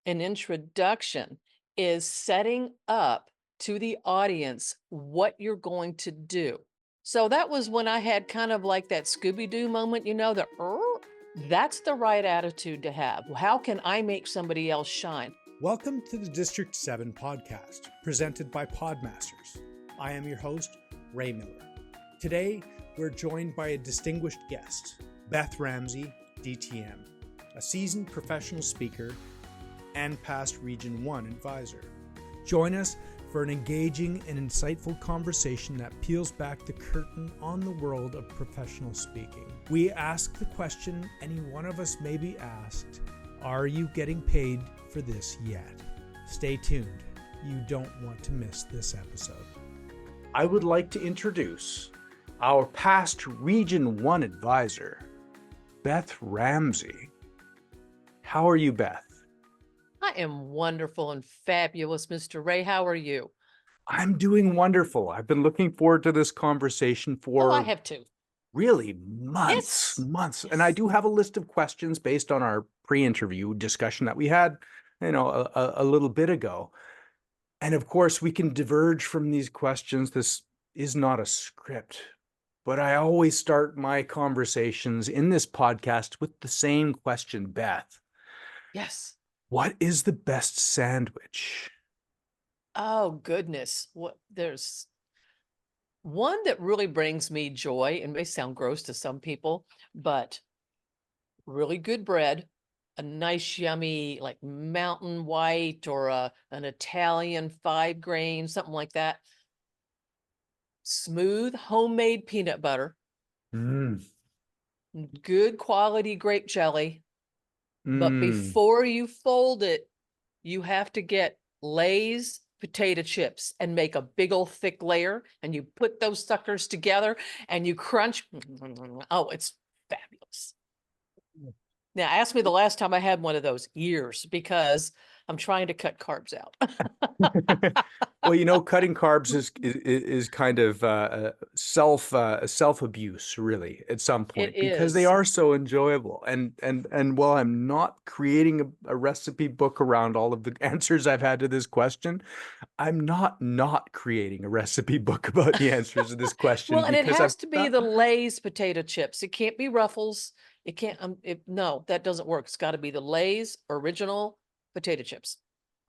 An introduction is setting up to the audience what you're going to do. So that was when I had kind of like that Scooby-Doo moment, the that's the right attitude to have. How can I make somebody else shine? Welcome to the District 7 podcast, presented by Podmasters. I am your host, Ray Miller. Today, we're joined by a distinguished guest, Beth Ramsay, DTM, a seasoned professional speaker and past Region 1 advisor. Join us for an engaging and insightful conversation that peels back the curtain on the world of professional speaking. We ask the question any one of us may be asked, are you getting paid for this yet? Stay tuned. You don't want to miss this episode. I would like to introduce our past Region 1 advisor, Beth Ramsay. How are you, Beth? I am wonderful and fabulous, Mr. Ray. How are you? I'm doing wonderful. I've been looking forward to this conversation Oh, I for have too. really months. Yes. And I do have a list of questions based on our pre-interview discussion that we had, a little bit ago. And of course, we can diverge from these questions. This is not a script, but I always start my conversations in this podcast with the same question, Beth. Yes. What is the best sandwich? Oh, goodness. There's one that really brings me joy and may sound gross to some people, but really good bread, a nice, yummy, like mountain white or an Italian 5 grain, something like that. Smooth homemade peanut butter, good quality grape jelly. But before you fold it, you have to get Lay's potato chips and make a big old thick layer, and you put those suckers together and you crunch. Oh, it's fabulous. Now, ask me the last time I had one of those. Years, because I'm trying to cut carbs out. Well, cutting carbs is kind of self abuse, really, at some point, It because they is. are so enjoyable. And while I'm not creating a recipe book around all of the answers I've had to this question, I'm not creating a recipe book about the answers to this question Well, and it because has to be the Lay's potato chips. It can't be Ruffles. It can't, no, that doesn't work. It's got to be the Lay's original potato chips.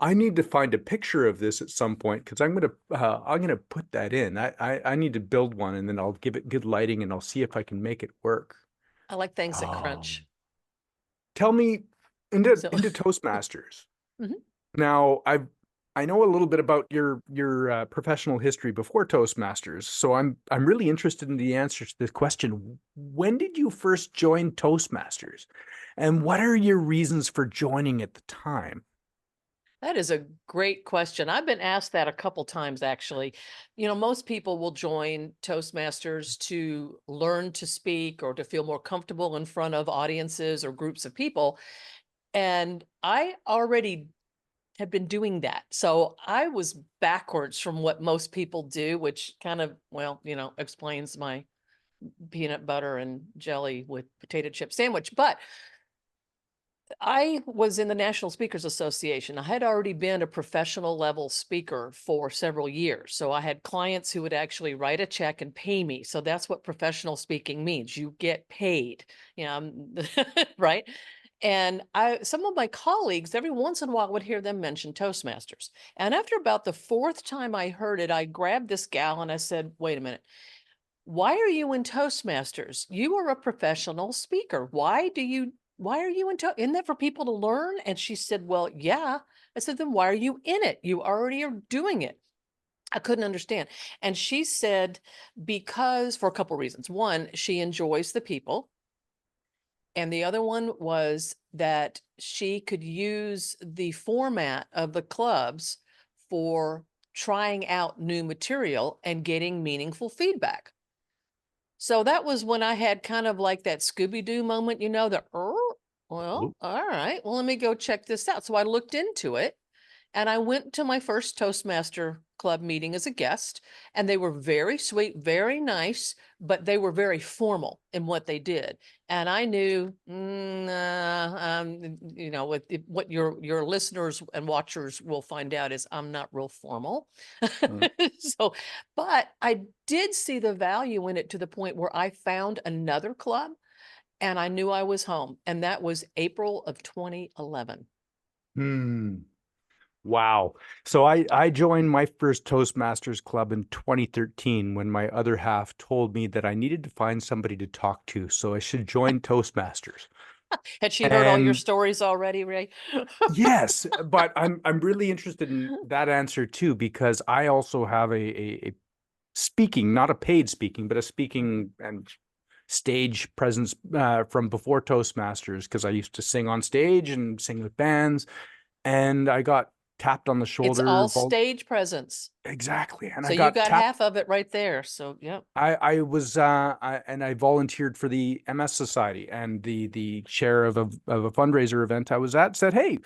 I need to find a picture of this at some point because I'm gonna put that in. I need to build one and then I'll give it good lighting and I'll see if I can make it work. I like things that Um, crunch. Tell me into So, Toastmasters. Mhm. Now I know a little bit about your professional history before Toastmasters, so I'm really interested in the answer to this question. When did you first join Toastmasters, and what are your reasons for joining at the time? That is a great question. I've been asked that a couple times, actually. Most people will join Toastmasters to learn to speak or to feel more comfortable in front of audiences or groups of people. And I already had been doing that. So I was backwards from what most people do, which kind of, explains my peanut butter and jelly with potato chip sandwich. But I was in the National Speakers Association. I had already been a professional level speaker for several years. So I had clients who would actually write a check and pay me. So that's what professional speaking means. You get paid, right? And some of my colleagues, every once in a while, would hear them mention Toastmasters. And after about the fourth time I heard it, I grabbed this gal and I said, wait a minute. Why are you in Toastmasters? You are a professional speaker. Why are you isn't that for people to learn? And she said, well, yeah. I said, then why are you in it? You already are doing it. I couldn't understand. And she said, because for a couple reasons. One, she enjoys the people. And the other one was that she could use the format of the clubs for trying out new material and getting meaningful feedback. So that was when I had kind of like that Scooby-Doo moment, well, Oop. all right, well, let me go check this out. So I looked into it and I went to my first Toastmaster club meeting as a guest, and they were very sweet, very nice, but they were very formal in what they did. And I knew, what your listeners and watchers will find out is I'm not real formal. Mm. So, but I did see the value in it to the point where I found another club and I knew I was home. And that was April of 2011. Hmm. Wow. So I joined my first Toastmasters club in 2013 when my other half told me that I needed to find somebody to talk to, so I should join Toastmasters. Had she heard all your And stories already, Ray? yes, but I'm really interested in that answer too, because I also have a speaking, not a paid speaking, but a speaking and stage presence from before Toastmasters, because I used to sing on stage and sing with bands, and I got tapped on the It's shoulder. all stage presence. Exactly. And So I you got got tapped. half of it right there. So, yeah. I was I volunteered for the MS Society, and the chair of a fundraiser event I was at said, "Hey,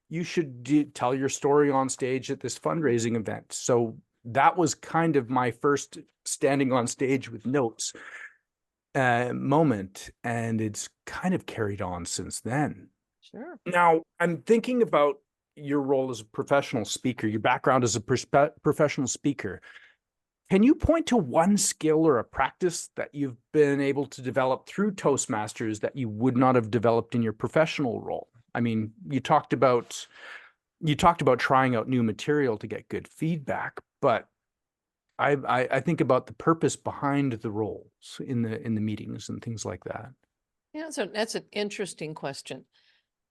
you should tell your story on stage at this fundraising event." So that was kind of my first standing on stage with notes moment, and it's kind of carried on since then. Sure. Now, I'm thinking about your role as a professional speaker, your background as a professional speaker. Can you point to one skill or a practice that you've been able to develop through Toastmasters that you would not have developed in your professional role? I mean, you talked about trying out new material to get good feedback, but I think about the purpose behind the roles in the meetings and things like that. Yeah, so that's an interesting question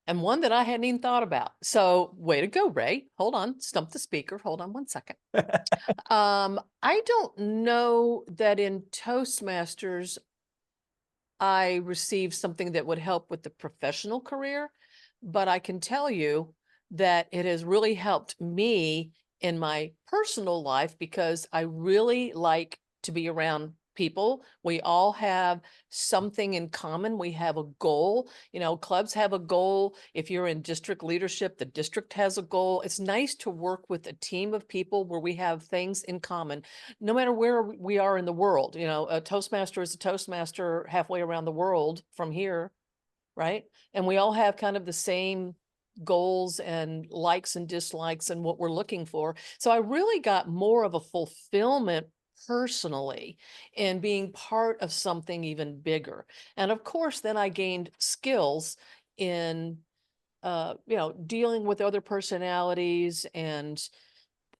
and one that I hadn't even thought about. So, way to go, Ray. Hold on. Stump the speaker. Hold on one second. I don't know that in Toastmasters I received something that would help with the professional career, but I can tell you that it has really helped me in my personal life because I really like to be around people. We all have something in common. We have a goal. Clubs have a goal. If you're in district leadership, the district has a goal. It's nice to work with a team of people where we have things in common no matter where we are in the world. A Toastmaster is a Toastmaster halfway around the world from here, right? And we all have kind of the same goals and likes and dislikes and what we're looking for. So I really got more of a fulfillment personally in being part of something even bigger. And of course, then I gained skills in dealing with other personalities and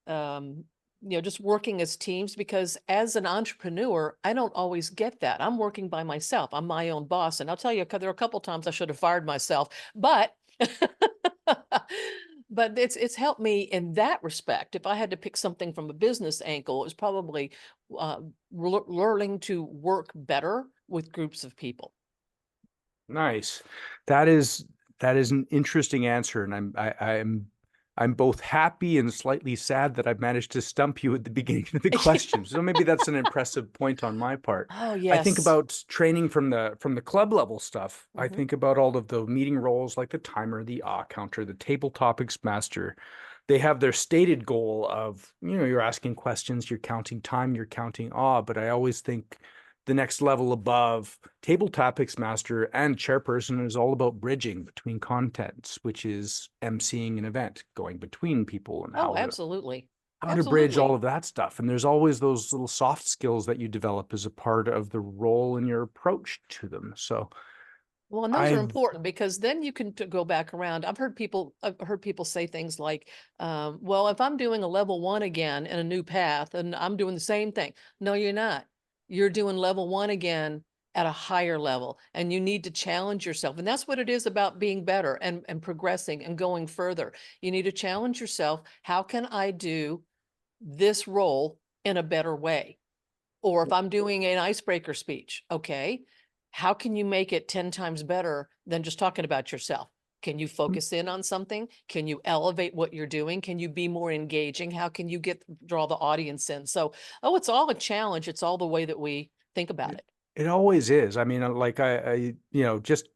just working as teams, because as an entrepreneur, I don't always get that. I'm working by myself. I'm my own boss. And I'll tell you, there are a couple times I should have fired myself, but but it's helped me in that respect. If I had to pick something from a business angle, it was probably uh, learning to work better with groups of people. Nice. That is that is an interesting answer, and I'm both happy and slightly sad that I've managed to stump you at the beginning of the question. So maybe that's an impressive point on my part. Oh, I think yes. about training from the club level stuff. I Mhm. think about all of the meeting roles like the timer, the counter, the table topics master. They have their stated goal of, you're asking questions, you're counting time, you're counting but I always think the next level above table topics master and chairperson is all about bridging between contents, which is emceeing an event, going between people, and Oh, how to absolutely. how to bridge all Absolutely. of that stuff. And there's always those little soft skills that you develop as a part of the role and your approach to them. So Well, and those are I've important because then you can go back around. I've heard people say things like, well, if I'm doing a level one again in a new path and I'm doing the same thing. No, you're not. You're doing level one again at a higher level, and you need to challenge yourself. And that's what it is about being better and progressing and going further. You need to challenge yourself. How can I do this role in a better way? Or if I'm doing an icebreaker speech, okay, how can you make it 10 times better than just talking about yourself? Can you focus in on something? Can you elevate what you're doing? Can you be more engaging? How can you draw the audience in? So, it's all a challenge. It's all the way that we think about it. it always is. I mean, like just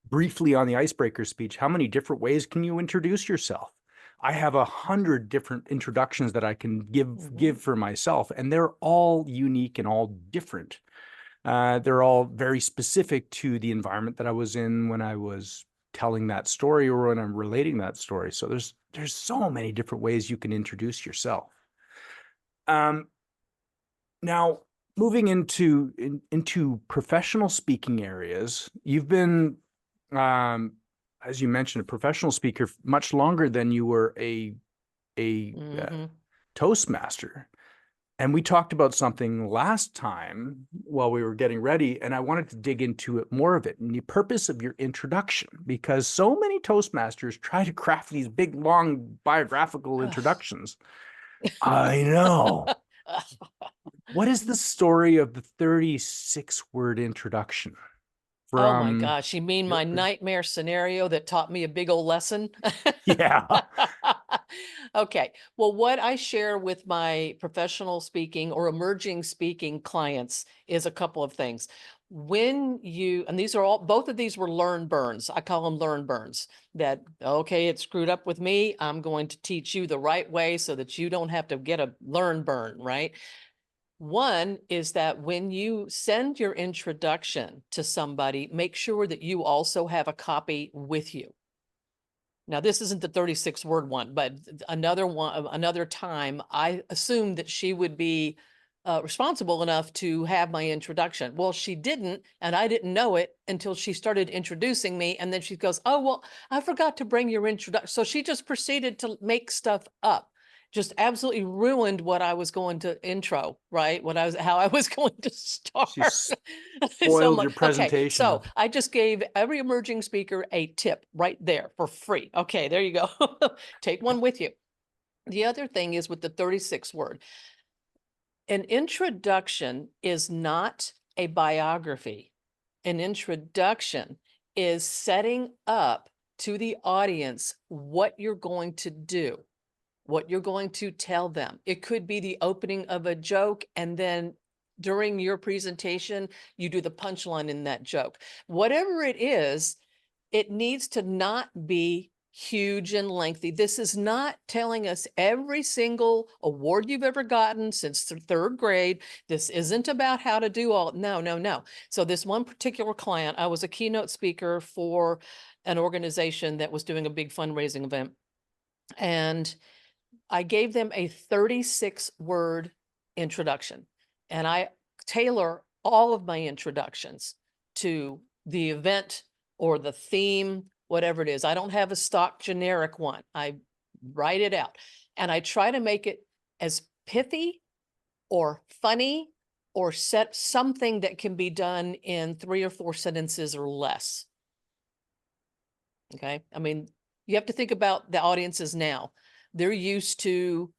briefly on the icebreaker speech, how many different ways can you introduce yourself? I have 100 different introductions that I can give for myself, and they're all unique and all different. They're all very specific to the environment that I was in when I was telling that story or when I'm relating that story. So there's so many different ways you can introduce yourself. Now, moving into professional speaking areas, you've been, as you mentioned, a professional speaker much longer than you were a Toastmaster. And we talked about something last time while we were getting ready, and I wanted to dig into it more of it and the purpose of your introduction, because so many Toastmasters try to craft these big, long biographical introductions. I know. What is the story of the 36-word introduction Oh my from gosh, you mean your my nightmare scenario that taught me a big old lesson? Yeah. Okay. Well, what I share with my professional speaking or emerging speaking clients is a couple of things. When you, and these are all, both of these were learn burns. I call them learn burns. That, okay, it screwed up with me. I'm going to teach you the right way so that you don't have to get a learn burn, right? One is that when you send your introduction to somebody, make sure that you also have a copy with you. Now, this isn't the 36-word one, but another time, I assumed that she would be responsible enough to have my introduction. Well, she didn't, and I didn't know it until she started introducing me. And then she goes, "Oh, well, I forgot to bring your introduction." So she just proceeded to make stuff up. Just absolutely ruined what I was going to intro, right? How I was going to start. She So I'm spoiled like, your okay, presentation. so I just gave every emerging speaker a tip right there for free. Okay, there you go. Take one with you. The other thing is with the 36 word, an introduction is not a biography. An introduction is setting up to the audience what you're going to do, what you're going to tell them. It could be the opening of a joke, and then during your presentation, you do the punchline in that joke. Whatever it is, it needs to not be huge and lengthy. This is not telling us every single award you've ever gotten since third grade. This isn't about how to do all, no, no, no. So this one particular client, I was a keynote speaker for an organization that was doing a big fundraising event. And I gave them a 36-word introduction, and I tailor all of my introductions to the event or the theme, whatever it is. I don't have a stock generic one. I write it out, and I try to make it as pithy or funny or set something that can be done in 3 or 4 sentences or less. Okay. I mean, you have to think about the audiences now. They're used to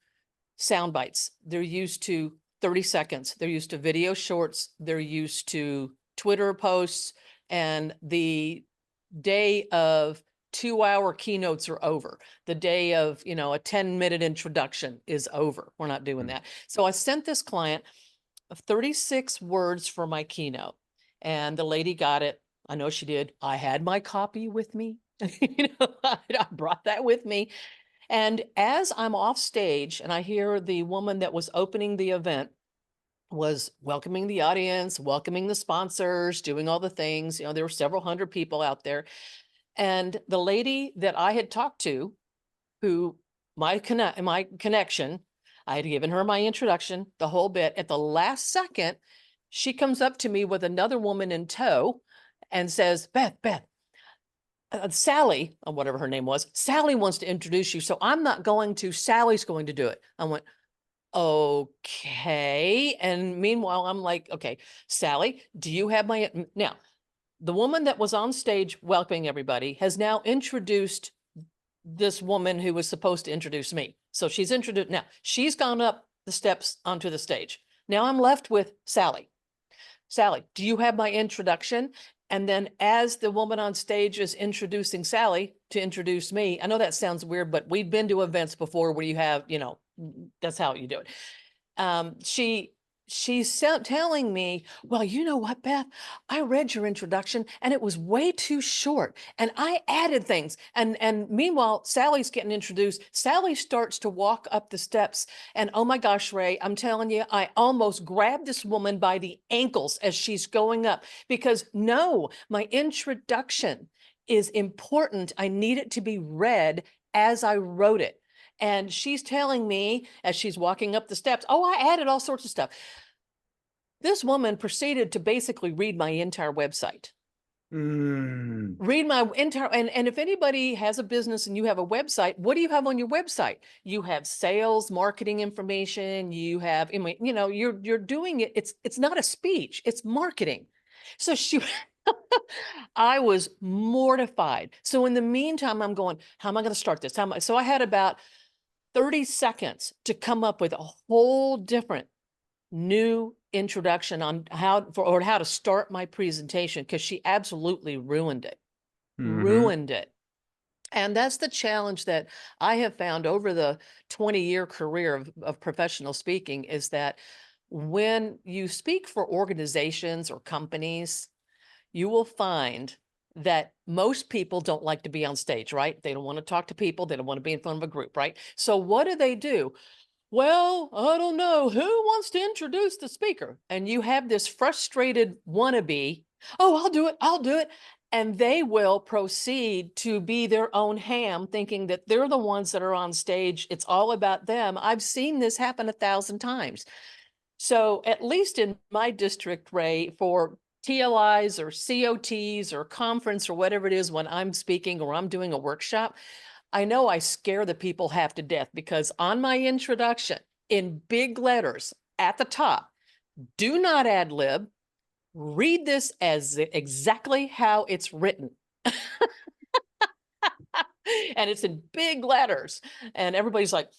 sound bites. They're used to 30 seconds. They're used to video shorts. They're used to Twitter posts, and the day of 2-hour keynotes are over. The day of, a 10-minute introduction is over. We're not doing that. So I sent this client 36 words for my keynote, and the lady got it. I know she did. I had my copy with me. I brought that with me. And as I'm off stage and I hear the woman that was opening the event was welcoming the audience, welcoming the sponsors, doing all the things, there were several hundred people out there. And the lady that I had talked to, who my connection, I had given her my introduction, the whole bit. At the last second, she comes up to me with another woman in tow and says, Beth, Sally, or whatever her name was, Sally wants to introduce you. So I'm not going to, Sally's going to do it. I went, okay. And meanwhile, I'm like, okay, Sally, do you have my, now, the woman that was on stage welcoming everybody has now introduced this woman who was supposed to introduce me. So she's introduced, now she's gone up the steps onto the stage. Now I'm left with Sally. Sally, do you have my introduction? And then as the woman on stage is introducing Sally to introduce me, I know that sounds weird, but we've been to events before where you have, that's how you do it. she's telling me, well, you know what, Beth, I read your introduction and it was way too short and I added things. And meanwhile, Sally's getting introduced. Sally starts to walk up the steps and oh my gosh, Ray, I'm telling you, I almost grabbed this woman by the ankles as she's going up because no, my introduction is important. I need it to be read as I wrote it. And she's telling me as she's walking up the steps, oh, I added all sorts of stuff. This woman proceeded to basically read my entire website. Read my entire, and if anybody has a business and you have a website, what do you have on your website? You have sales, marketing information, you have, you know, you're doing it. It's not a speech, it's marketing. So she, I was mortified. So in the meantime, I'm going, how am I going to start this? So I had about 30 seconds to come up with a whole different new introduction on how to start my presentation because she absolutely ruined it. Ruined it. And that's the challenge that I have found over the 20-year career of professional speaking is that when you speak for organizations or companies, you will find that most people don't like to be on stage, right? They don't want to talk to people. They don't want to be in front of a group, right? So what do? Well, I don't know. Who wants to introduce the speaker? And you have this frustrated wannabe. Oh, I'll do it. I'll do it. And they will proceed to be their own ham, thinking that they're the ones that are on stage. It's all about them. I've seen this happen 1,000 times. So at least in my district, Ray, for TLIs or COTs or conference or whatever it is when I'm speaking or I'm doing a workshop, I know I scare the people half to death because on my introduction, in big letters at the top, do not ad lib, read this as exactly how it's written. And it's in big letters. And everybody's like,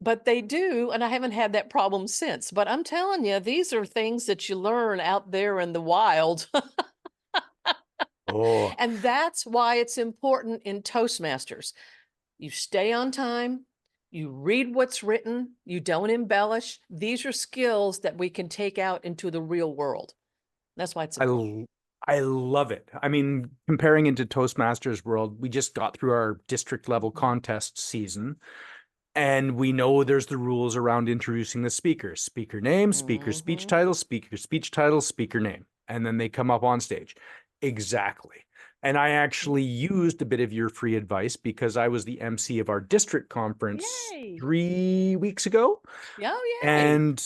but they do. And I haven't had that problem since. But I'm telling you, these are things that you learn out there in the wild. Oh, And that's why it's important in Toastmasters. You stay on time, you read what's written, you don't embellish. These are skills that we can take out into the real world. That's why it's important. I love it. I mean, comparing into Toastmasters world, we just got through our district level contest season. And we know there's the rules around introducing the speaker. Speaker name, speaker speech title, speaker name. And then they come up on stage. Exactly. And I actually used a bit of your free advice because I was the MC of our district conference Yay. 3 weeks ago. Oh, yay. And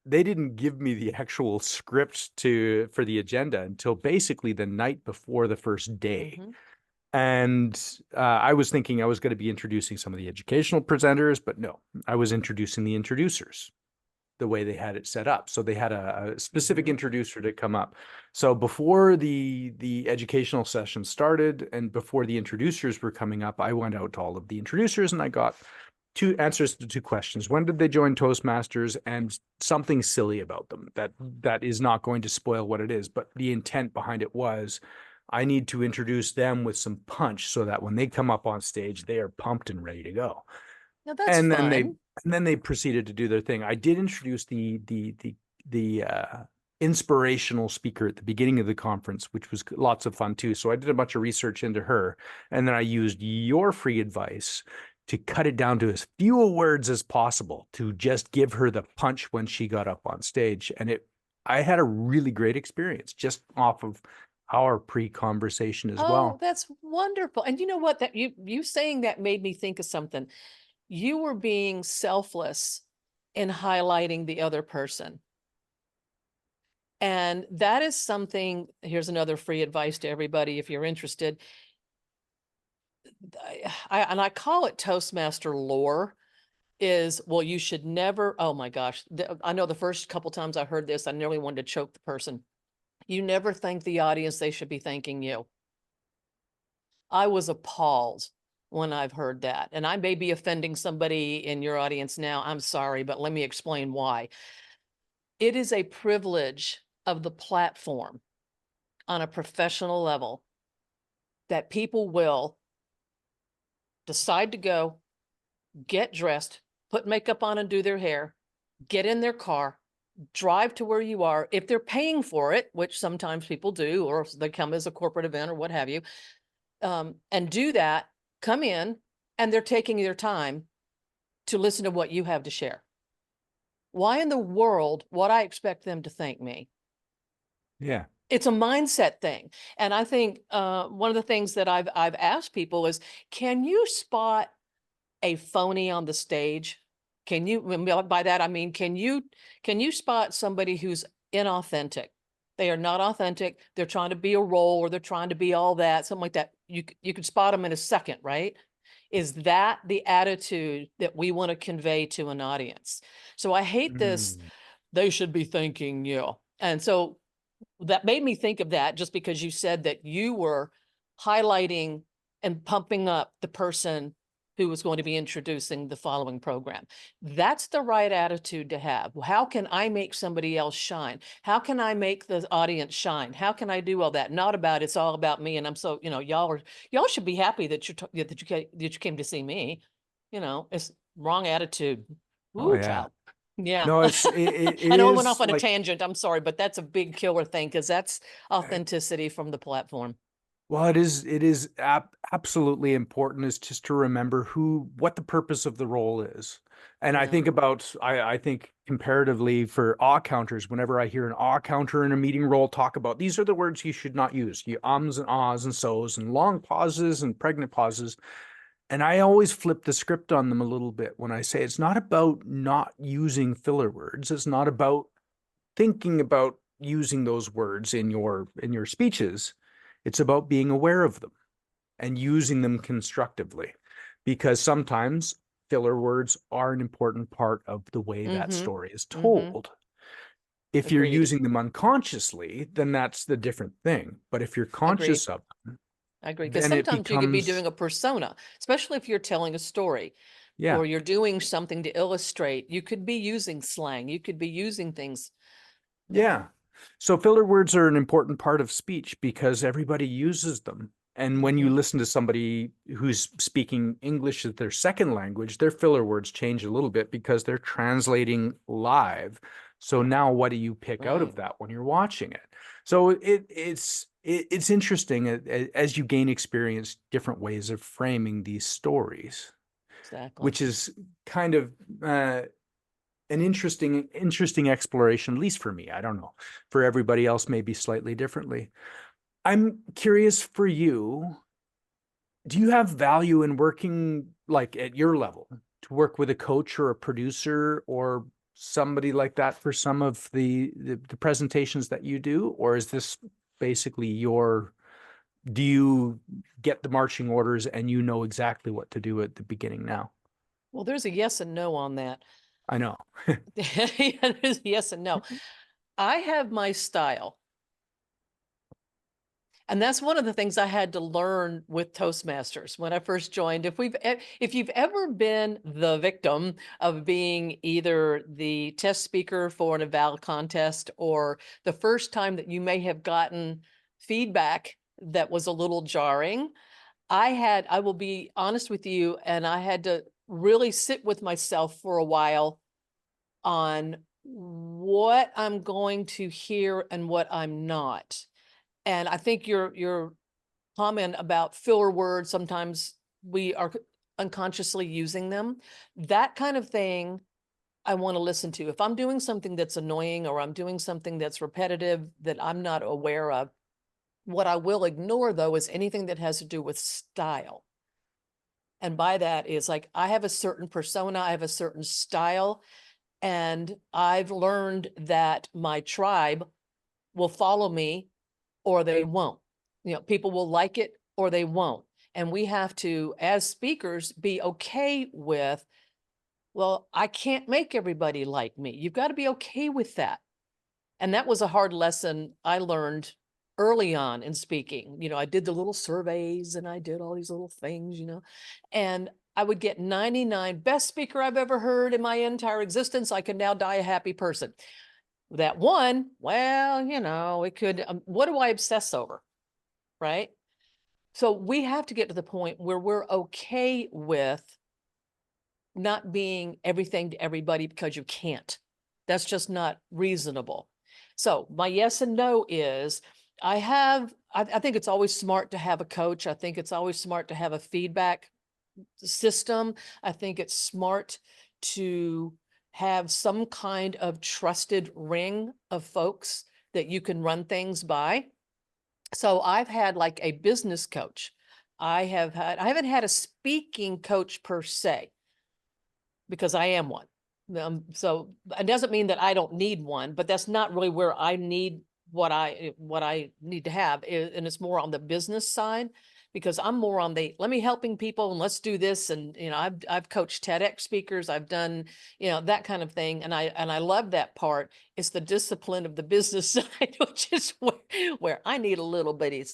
they didn't give me the actual script for the agenda until basically the night before the first day. And I was thinking I was going to be introducing some of the educational presenters, but no, I was introducing the introducers the way they had it set up. So they had a specific introducer to come up. So before the educational session started and before the introducers were coming up, I went out to all of the introducers and I got two answers to two questions. When did they join Toastmasters? And something silly about them that is not going to spoil what it is, but the intent behind it was, I need to introduce them with some punch so that when they come up on stage, they are pumped and ready to go. Now that's fun. And then they proceeded to do their thing. I did introduce the inspirational speaker at the beginning of the conference, which was lots of fun too. So I did a bunch of research into her, and then I used your free advice to cut it down to as few words as possible to just give her the punch when she got up on stage. And I had a really great experience just off of our pre-conversation as well. Oh, that's wonderful. And you know what? That you saying that made me think of something. You were being selfless in highlighting the other person. And that is something, here's another free advice to everybody if you're interested. I call it Toastmaster lore is, well, you should never, oh my gosh. I know the first couple times I heard this, I nearly wanted to choke the person. You never thank the audience, they should be thanking you. I was appalled when I've heard that. And I may be offending somebody in your audience now. I'm sorry, but let me explain why. It is a privilege of the platform on a professional level that people will decide to go, get dressed, put makeup on and do their hair, get in their car, drive to where you are. If they're paying for it, which sometimes people do, or they come as a corporate event or what have you, and do that, come in, and they're taking their time to listen to what you have to share. Why in the world would I expect them to thank me? Yeah. It's a mindset thing. And I think one of the things that I've asked people is, can you spot a phony on the stage? Can you, by that I mean, can you spot somebody who's inauthentic? They are not authentic. They're trying to be a role, or they're trying to be all that, something like that. You could spot them in a second, right? Is that the attitude that we want to convey to an audience? So I hate this, Mm. they should be thanking you. And so that made me think of that, just because you said that you were highlighting and pumping up the person who was going to be introducing the following program. That's the right attitude to have. How can I make somebody else shine? How can I make the audience shine? How can I do all that? Not about, it's all about me. And I'm so, y'all should be happy that you came to see me. It's wrong attitude. Oh Ooh, yeah. child. Yeah. No, it I know I went off is on a like, tangent. I'm sorry, but that's a big killer thing, because that's authenticity from the platform. well, it is absolutely important is just to remember what the purpose of the role is. And Yeah. I think comparatively for awe counters, whenever I hear an awe counter in a meeting role talk about these are the words you should not use, you ums and ahs and so's and long pauses and pregnant pauses. And I always flip the script on them a little bit when I say it's not about not using filler words. It's not about thinking about using those words in your speeches. It's about being aware of them and using them constructively, because sometimes filler words are an important part of the way that Mm-hmm. story is Mm-hmm. told. If you're Agreed. using them unconsciously, then that's the different thing. But if you're Agreed. conscious of them, I agree. Because then it sometimes you could be becomes, doing a persona, especially if you're telling a story yeah. or you're doing something to illustrate. You could be using slang. You could be using things. Yeah. Yeah. So filler words are an important part of speech because everybody uses them. And when you Mm-hmm. listen to somebody who's speaking English as their second language, their filler words change a little bit because they're translating live. So now what do you pick out Right. of that when you're watching it? So it's interesting as you gain experience, different ways of framing these stories, Exactly. which is kind of an interesting exploration, at least for me. I don't know. For everybody else, maybe slightly differently. I'm curious for you, do you have value in working like at your level to work with a coach or a producer or somebody like that for some of the presentations that you do? Or is this basically do you get the marching orders and you know exactly what to do at the beginning now? Well, there's a yes and no on that. I know. Yeah, there's a yes and no. I have my style. And that's one of the things I had to learn with Toastmasters when I first joined. If you've ever been the victim of being either the test speaker for an eval contest, or the first time that you may have gotten feedback that was a little jarring, I will be honest with you, and I had to really sit with myself for a while on what I'm going to hear and what I'm not. And I think your comment about filler words, sometimes we are unconsciously using them. That kind of thing I want to listen to. If I'm doing something that's annoying, or I'm doing something that's repetitive that I'm not aware of, what I will ignore though is anything that has to do with style. And by that is like, I have a certain persona, I have a certain style, and I've learned that my tribe will follow me or they won't. People will like it or they won't. And we have to, as speakers, be okay with, well, I can't make everybody like me. You've got to be okay with that. And that was a hard lesson I learned early on in speaking. I did the little surveys and I did all these little things, and I would get 99 best speaker I've ever heard in my entire existence. I can now die a happy person. That one, well, it could, what do I obsess over? Right. So we have to get to the point where we're okay with not being everything to everybody because you can't. That's just not reasonable. So my yes and no is I think it's always smart to have a coach. I think it's always smart to have a feedback system. I think it's smart to have some kind of trusted ring of folks that you can run things by. So I've had like a business coach. I haven't had a speaking coach per se, because I am one. So it doesn't mean that I don't need one, but that's not really where I need what I need to have. And it's more on the business side, because I'm more on the, let me helping people and let's do this. And, I've coached TEDx speakers. I've done, that kind of thing. And I love that part. It's the discipline of the business side, which is where I need a little bit,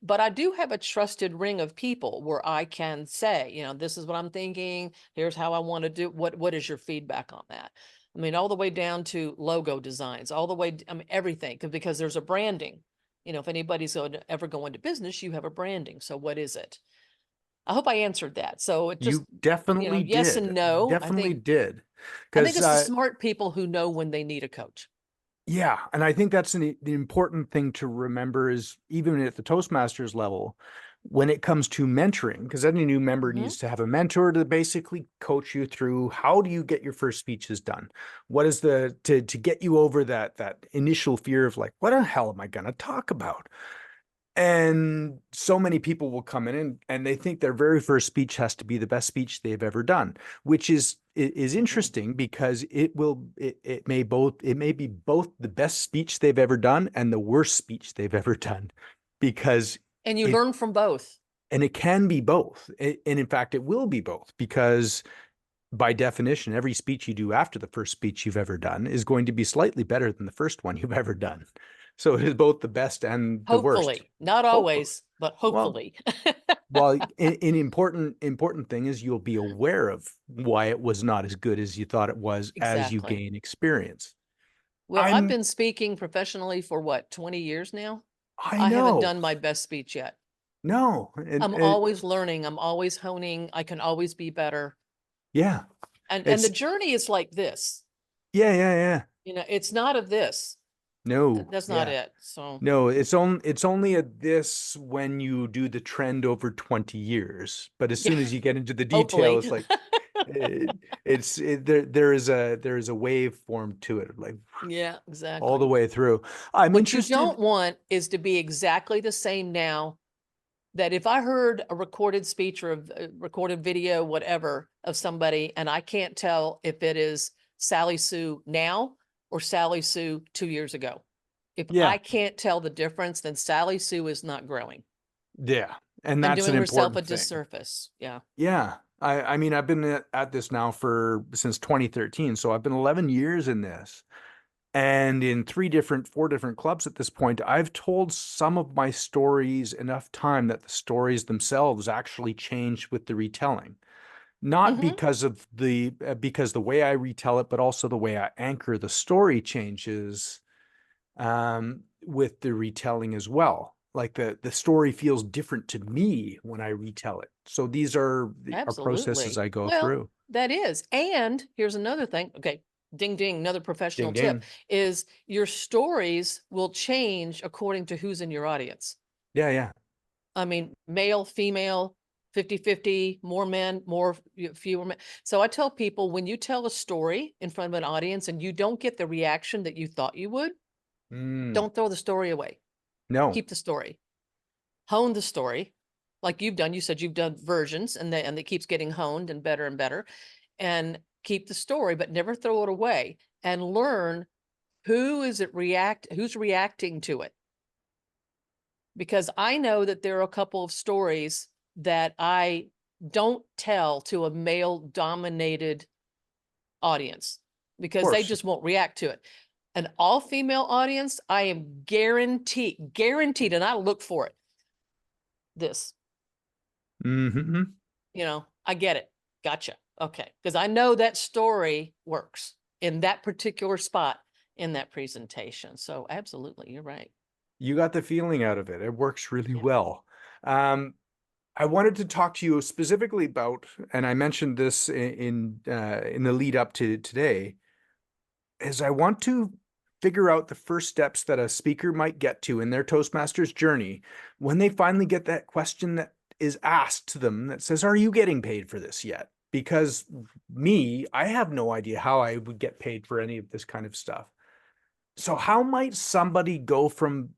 but I do have a trusted ring of people where I can say, this is what I'm thinking. Here's how I want to do. What is your feedback on that? I mean, all the way down to logo designs, all the way, I mean, everything, because there's a branding. If anybody's ever go into business, you have a branding. So what is it? I hope I answered that. So it just, You definitely yes did. and no. Definitely did. I think Because it's the smart people who know when they need a coach. yeah, and I think that's the important thing to remember is even at the Toastmasters level, when it comes to mentoring, because any new member Mhm. needs to have a mentor to basically coach you through how do you get your first speeches done? What is to get you over that initial fear of like, what the hell am I gonna talk about? And so many people will come in and they think their very first speech has to be the best speech they've ever done, which is Mhm. interesting because it may be both the best speech they've ever done and the worst speech they've ever done because And you it learn from both. and it can be both. And in fact, it will be both because by definition, every speech you do after the first speech you've ever done is going to be slightly better than the first one you've ever done. So it is both the best and the worst. Hopefully, not Hopefully. always, but Well, hopefully. an important thing is you'll be aware of why it was not as good as you thought it was as you Exactly. gain experience. Well, I've I'm been speaking professionally for what, 20 years now? I I haven't know. done my best speech yet. No. I'm always learning. I'm always honing. I can always be better. Yeah. And the It's journey is like this. yeah. It's not of this. No. That's not Yeah. it. So No, it's only a this when you do the trend over 20 years. But as yeah, soon as you get into the detail, hopefully. it's like there is a waveform to it, like Yeah, all the exactly. way through. I'm What you interested. don't want is to be exactly the same now, that if I heard a recorded speech or a recorded video, whatever, of somebody, and I can't tell if it is Sally Sue now or Sally Sue 2 years ago. If Yeah. I can't tell the difference, then Sally Sue is not growing Yeah. And and that's an doing herself a important thing. disservice. Yeah. Yeah. I mean, I've been at this now since 2013. So I've been 11 years in this. And in 4 different clubs at this point, I've told some of my stories enough time that the stories themselves actually changed with the retelling. Not Hmm. because the way I retell it, but also the way I anchor the story changes with the retelling as well. Like the story feels different to me when I retell it. So these are processes Absolutely. I go Well, through. that is. And here's another thing. Okay. Ding, ding. Another professional Ding tip ding. is your stories will change according to who's in your audience. Yeah. I mean, male, female, 50-50, more men, fewer men. So I tell people, when you tell a story in front of an audience and you don't get the reaction that you thought you would, Mm, don't throw the story away. no. Keep the story. Hone the story like you've done. You said you've done versions and it keeps getting honed and better. And keep the story, but never throw it away, and learn who's reacting to it. Because I know that there are a couple of stories that I don't tell to a male dominated audience Of because they course. just won't react to it. An all female audience, I am guaranteed, and I look for it. This, Hmm. I get it. Gotcha. Okay. Because I know that story works in that particular spot in that presentation. So absolutely, you're right. You got the feeling out of it. It works really Yeah. well. Um, I wanted to talk to you specifically about, and I mentioned this in the lead up to today, is I want to figure out the first steps that a speaker might get to in their Toastmasters journey when they finally get that question that is asked to them that says, are you getting paid for this yet? Because I have no idea how I would get paid for any of this kind of stuff. So how might somebody go from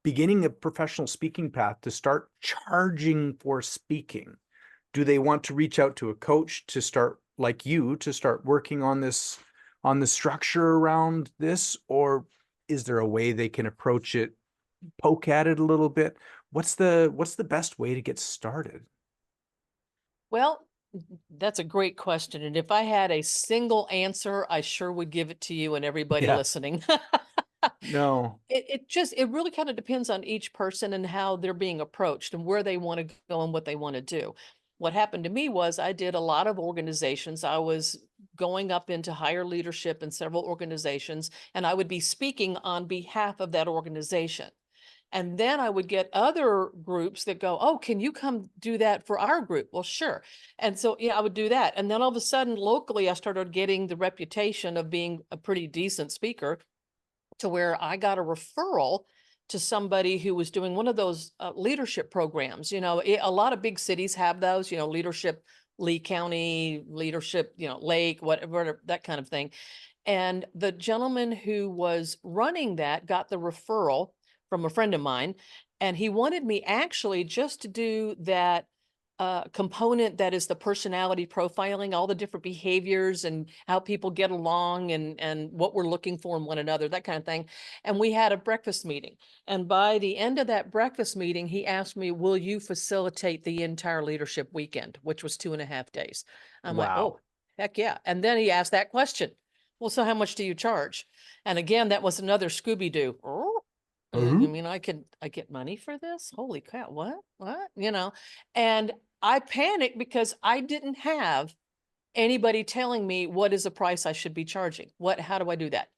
beginning a professional speaking path to start charging for speaking? Do they want to reach out to a coach to start, like you, to start working on this, on the structure around this? Or is there a way they can approach it, poke at it a little bit? What's the best way to get started? Well, that's a great question. And if I had a single answer, I sure would give it to you and everybody Yeah. listening. No. It really kind of depends on each person and how they're being approached and where they want to go and what they want to do. What happened to me was I did a lot of organizations. I was going up into higher leadership in several organizations, and I would be speaking on behalf of that organization. And then I would get other groups that go, oh, can you come do that for our group? Well, sure. And so, yeah, I would do that. And then all of a sudden, locally, I started getting the reputation of being a pretty decent speaker, to where I got a referral to somebody who was doing one of those leadership programs. A lot of big cities have those, leadership, Lee County, leadership, Lake, whatever, that kind of thing. And the gentleman who was running that got the referral from a friend of mine, and he wanted me actually just to do that component that is the personality profiling, all the different behaviors and how people get along and what we're looking for in one another, that kind of thing. And we had a breakfast meeting. And by the end of that breakfast meeting, he asked me, will you facilitate the entire leadership weekend, which was 2.5 days? I'm like, oh, Wow. heck yeah. And then he asked that question. Well, so how much do you charge? And again, that was another Scooby-Doo. Oh, you mean I get money for this? Holy cow, what? And I panicked because I didn't have anybody telling me what is the price I should be charging. How do I do that?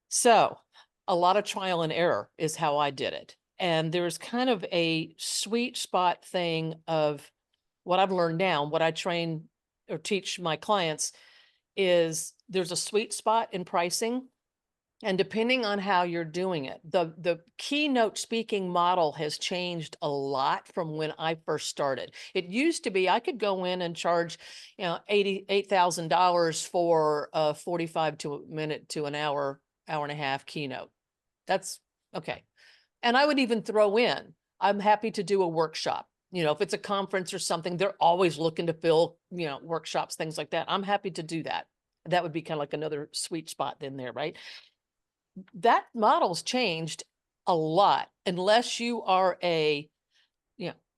So a lot of trial and error is how I did it. And there's kind of a sweet spot thing of what I've learned now, what I train or teach my clients is there's a sweet spot in pricing. And depending on how you're doing it, the keynote speaking model has changed a lot from when I first started. It used to be I could go in and charge, $88,000 for a 45 to a minute to an hour, hour and a half keynote. That's okay. And I would even throw in, I'm happy to do a workshop. If it's a conference or something, they're always looking to fill, workshops, things like that. I'm happy to do that. That would be kind of like another sweet spot in there, right? That model's changed a lot unless you are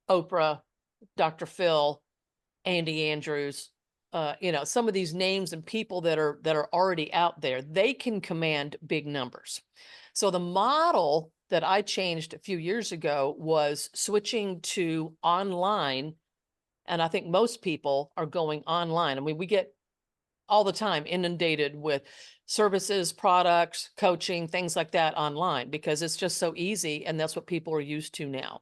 Oprah, Dr. Phil, Andy Andrews, some of these names and people that are already out there, they can command big numbers. So the model that I changed a few years ago was switching to online. And I think most people are going online. I mean, we get all the time inundated with services, products, coaching, things like that online because it's just so easy. And that's what people are used to now.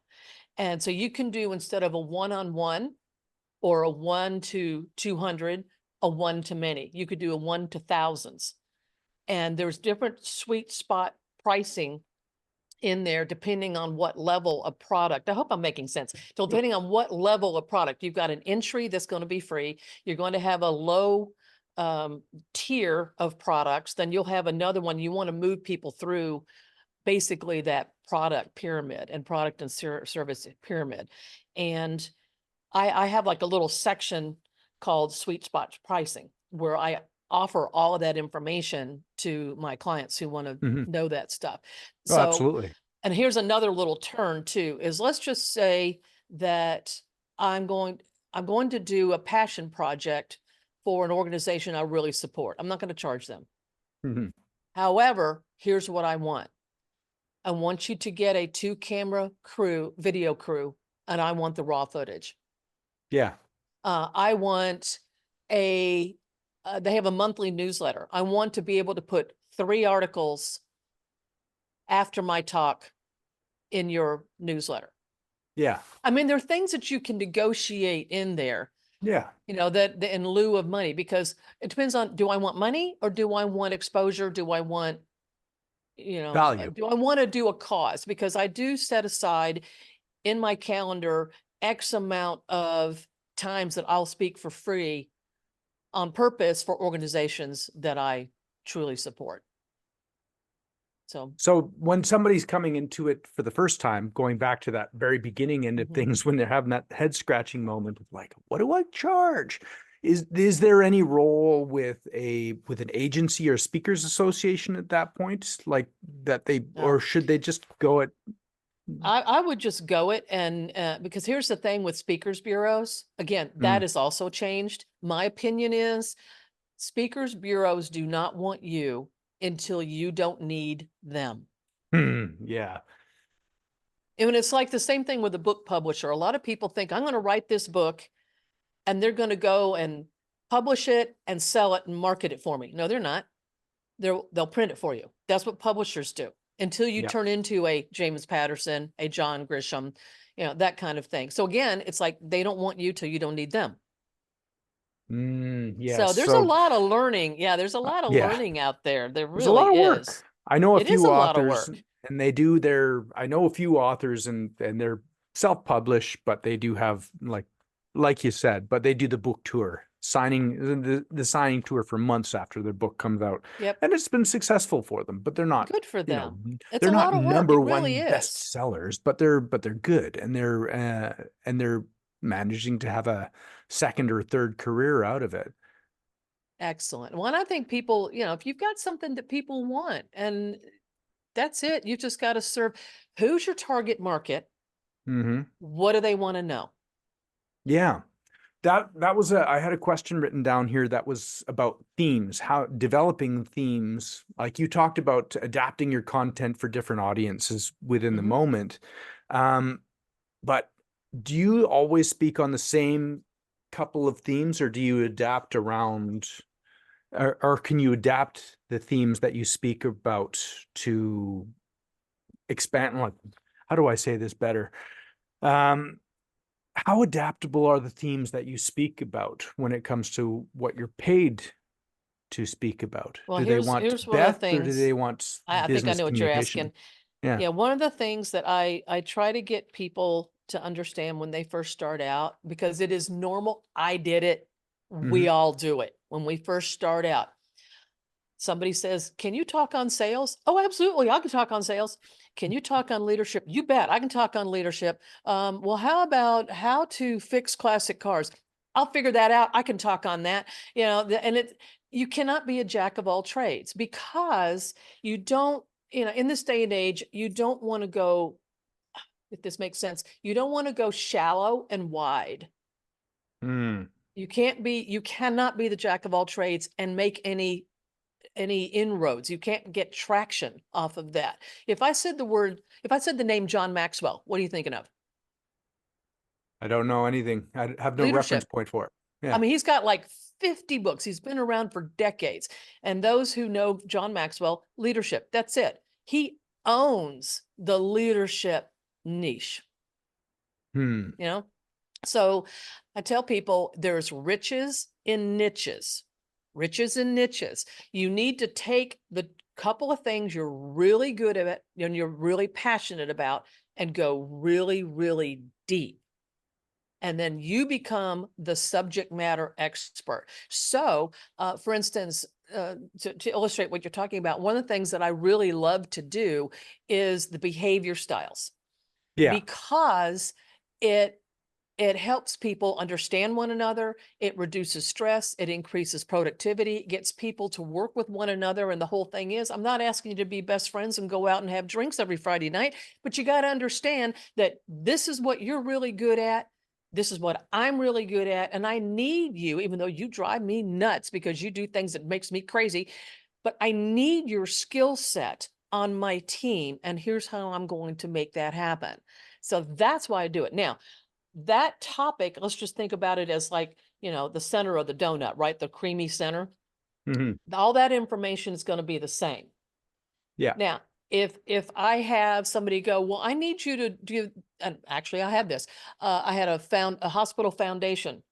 And so you can do, instead of a one-on-one or a 1 to 200, a 1 to many, you could do a 1 to thousands. And there's different sweet spot pricing in there depending on what level of product. I hope I'm making sense. So depending on what level of product, you've got an entry that's going to be free. You're going to have a low tier of products. Then you'll have another one. You want to move people through basically that product pyramid and product and service pyramid. And I have like a little section called sweet spot pricing where I offer all of that information to my clients who want to know that stuff. Oh, So, absolutely. and here's another little turn too, is let's just say that I'm going to do a passion project for an organization I really support. I'm not going to charge them. However, here's what I want. I want you to get a 2-camera video crew, and I want the raw footage. Yeah. I want they have a monthly newsletter. I want to be able to put 3 articles after my talk in your newsletter. Yeah. I mean, there are things that you can negotiate in there Yeah. that in lieu of money, because it depends on, do I want money or do I want exposure? Do I want, Value. do I want to do a cause? Because I do set aside in my calendar X amount of times that I'll speak for free on purpose for organizations that I truly support. So, So when somebody's coming into it for the first time, going back to that very beginning end of things, when they're having that head scratching moment of like, what do I charge? Is there any role with an agency or speakers association at that point, like that or no. should they just go at? I would just go it, and because here's the thing with speakers bureaus, again, that is also changed. My opinion is speakers bureaus do not want you until you don't need them. Yeah. And it's like the same thing with a book publisher. A lot of people think I'm going to write this book and they're going to go and publish it and sell it and market it for me. No, they're not. They'll print it for you. That's what publishers do until you Yeah. turn into a James Patterson, a John Grisham, that kind of thing. So again, it's like they don't want you till you don't need them. Yes. So there's a So lot of learning. Yeah, there's a lot of yeah, learning out there. There there's a lot really of work. is. I know a It is few a lot of authors work. and I know a few authors and they're self-published, but they do have like you said, but they do the book tour, signing the signing tour for months after their book comes out. Yep. And it's been successful for them, but Good for you know, them. It's they're a not lot of work. It number really one is. bestsellers, but they're good and they're managing to have a second or third career out of it. Excellent. Well, and I think people, if you've got something that people want, and that's it, you just got to serve. Who's your target market? Mm-hmm. What do they want to know? Yeah. That was I had a question written down here that was about themes, how developing themes. Like you talked about adapting your content for different audiences within the Mm-hmm. moment. But do you always speak on the same couple of themes or do you adapt around or can you adapt the themes that you speak about to expand, like, how do I say this better? Um, how adaptable are the themes that you speak about when it comes to what you're paid to speak about? Well, Do they here's want here's one of the depth or do things. they want I think I business know what you're communication? asking. Yeah. Yeah, one of the things that I try to get people to understand when they first start out, because it is normal. I did it. Hmm. We all do it when we first start out. Somebody says, "Can you talk on sales?" Oh, absolutely. I can talk on sales. Can you talk on leadership? You bet. I can talk on leadership. Well, how about how to fix classic cars? I'll figure that out. I can talk on that. And you cannot be a jack of all trades, because you don't, in this day and age, you don't want to go, if this makes sense, you don't want to go shallow and wide. Mm. You cannot be the jack of all trades and make any inroads. You can't get traction off of that. If I said the name John Maxwell, what are you thinking of? I don't know anything. I have no reference Leadership. point for it. I Yeah. mean, he's got like 50 books. He's been around for decades. And those who know John Maxwell, leadership, that's it. He owns the leadership niche, Hmm. you know? So I tell people there's riches in niches. Riches in niches. You need to take the couple of things you're really good at and you're really passionate about and go really, really deep. And then you become the subject matter expert. So, for instance, to illustrate what you're talking about, one of the things that I really love to do is the behavior styles, Yeah. because it helps people understand one another. It reduces stress. It increases productivity. It gets people to work with one another. And the whole thing is, I'm not asking you to be best friends and go out and have drinks every Friday night, but you got to understand that this is what you're really good at. This is what I'm really good at. And I need you, even though you drive me nuts because you do things that makes me crazy, but I need your skill set on my team. And here's how I'm going to make that happen. So that's why I do it. Now, that topic, let's just think about it as like, the center of the donut, right? The creamy center. Hmm. All that information is going to be the same. Yeah. Now, if I have somebody go, well, I need you to do, and actually I had this, I had a hospital foundation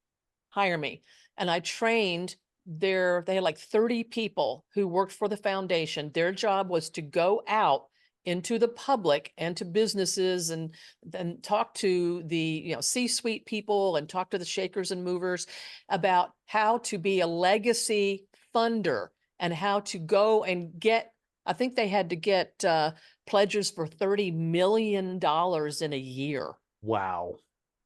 hire me. And I trained they had like 30 people who worked for the foundation. Their job was to go out into the public and to businesses and then talk to the C-suite people and talk to the shakers and movers about how to be a legacy funder and how to go and get, I think they had to get pledges for $30 million in a year. Wow.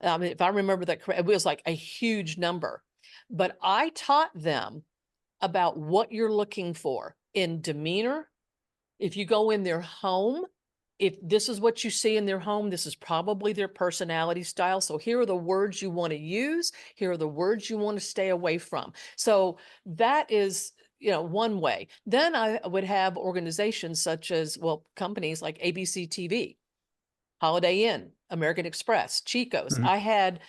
I mean, if I remember that correct, it was like a huge number. But I taught them about what you're looking for in demeanor. If you go in their home, if this is what you see in their home, this is probably their personality style. So here are the words you want to use. Here are the words you want to stay away from. So that is, one way. Then I would have organizations such as, well, companies like ABC TV, Holiday Inn, American Express, Chico's. Mhm. I had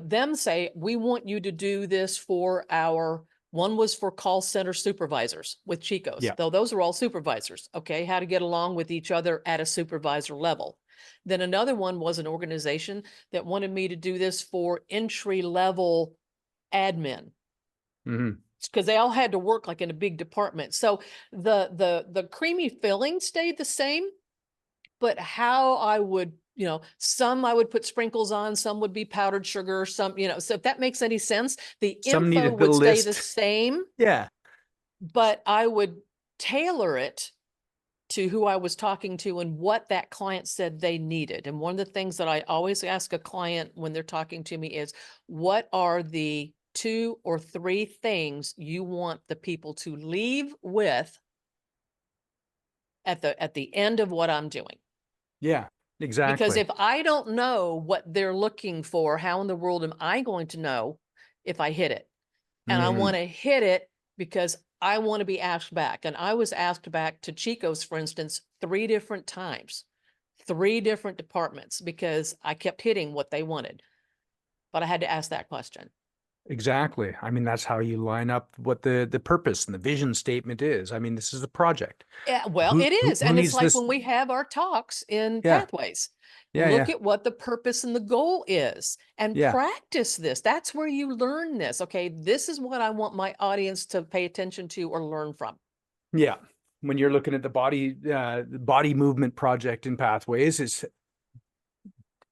them say, we want you to do this for one was for call center supervisors with Chico's, Yeah. though those are all supervisors. Okay, how to get along with each other at a supervisor level. Then another one was an organization that wanted me to do this for entry level admin, Mhm. because they all had to work like in a big department. So the creamy filling stayed the same, but how I would, some I would put sprinkles on, some would be powdered sugar, some, so if that makes any sense, the Some info needed the would stay the list. same, Yeah. but I would tailor it to who I was talking to and what that client said they needed. And one of the things that I always ask a client when they're talking to me is, what are the 2 or 3 things you want the people to leave with at the end of what I'm doing? Yeah, Because exactly. if I don't know what they're looking for, how in the world am I going to know if I hit it? And I Mhm. want to hit it because I want to be asked back. And I was asked back to Chico's, for instance, 3 different times, 3 different departments, because I kept hitting what they wanted. But I had to ask that question. Exactly. I mean, that's how you line up what the purpose and the vision statement is. I mean, this is a project. Yeah, well, Who it who, is. who And it's needs like this? when we have our talks in Yeah. Pathways, Yeah, look yeah. at what the purpose and the goal is and Yeah. practice this. That's where you learn this. Okay, this is what I want my audience to pay attention to or learn from. Yeah. When you're looking at the body movement project in Pathways, it's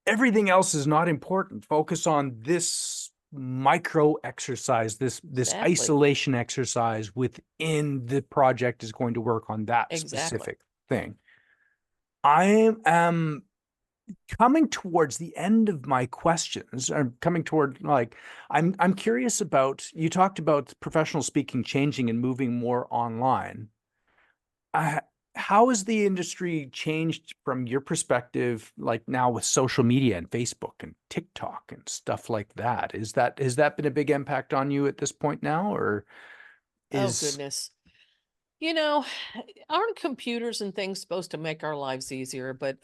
everything else is not important. Focus on this micro exercise, this Exactly. isolation exercise within the project is going to work on that Exactly. specific thing. I am coming towards the end of my questions. I'm coming toward like I'm curious about, you talked about professional speaking changing and moving more online. Uh, how has the industry changed from your perspective, like now with social media and Facebook and TikTok and stuff like that? Has that been a big impact on you at this point now, or Oh, is goodness. You know, aren't computers and things supposed to make our lives easier? But